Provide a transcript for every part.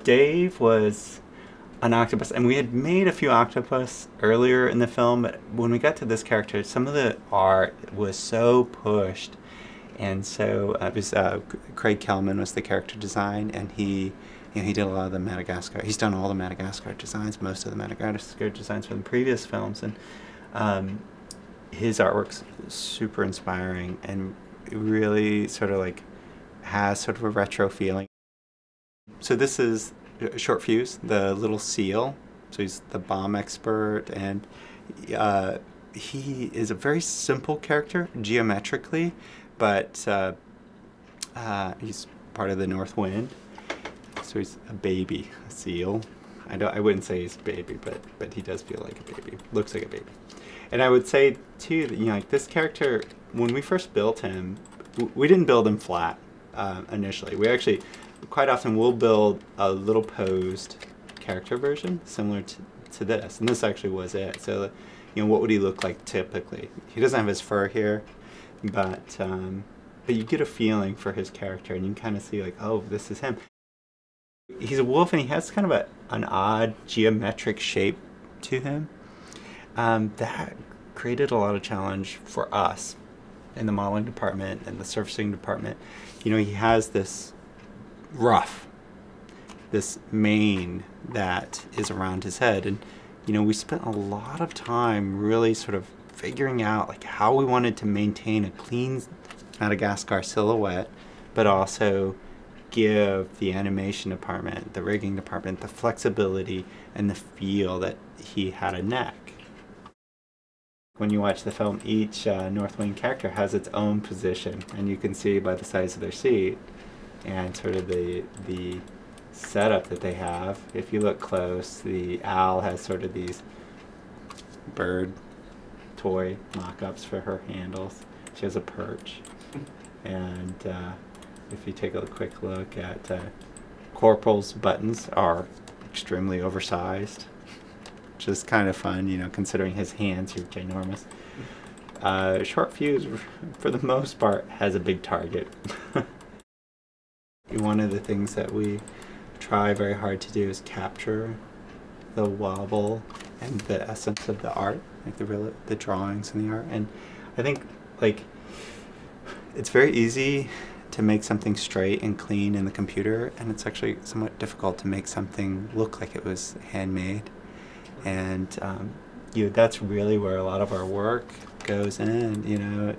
Dave was an octopus, and we had made a few octopus earlier in the film, but when we got to this character, some of the art was so pushed, and so it was Craig Kellman was the character design, and he did a lot of the Madagascar. He's done all the Madagascar designs, most of the Madagascar designs from the previous films, and his artwork's super inspiring and really sort of like has sort of a retro feeling. So this is Short Fuse, the little seal. So he's the bomb expert, and he is a very simple character geometrically, but he's part of the North Wind. So he's a baby seal. I wouldn't say he's a baby, but he does feel like a baby. Looks like a baby. And I would say too that like this character, when we first built him, we didn't build him flat initially. We actually quite often we'll build a little posed character version similar to this, and this actually was it. So what would he look like typically? He doesn't have his fur here, but you get a feeling for his character, and you can kind of see like, oh, this is him. He's a wolf, and he has kind of an odd geometric shape to him. That created a lot of challenge for us in the modeling department and the surfacing department. He has this this mane that is around his head, and we spent a lot of time really sort of figuring out like how we wanted to maintain a clean Madagascar silhouette, but also give the animation department, the rigging department, the flexibility and the feel that he had a neck. When you watch the film, each North Wind character has its own position, and you can see by the size of their seat and sort of the setup that they have. If you look close, the owl has sort of these bird toy mock-ups for her handles. She has a perch. And if you take a quick look at Corporal's buttons are extremely oversized, which is kind of fun, considering his hands are ginormous. Short Fuse, for the most part, has a big target. One of the things that we try very hard to do is capture the wobble and the essence of the art, like the drawings and the art. And I think like it's very easy to make something straight and clean in the computer, and it's actually somewhat difficult to make something look like it was handmade. And that's really where a lot of our work goes in,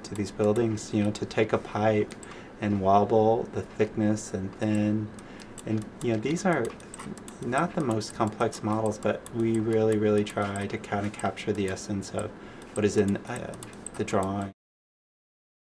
to these buildings, to take a pipe and wobble the thickness and thin. And these are not the most complex models, but we really, really try to kind of capture the essence of what is in the drawing.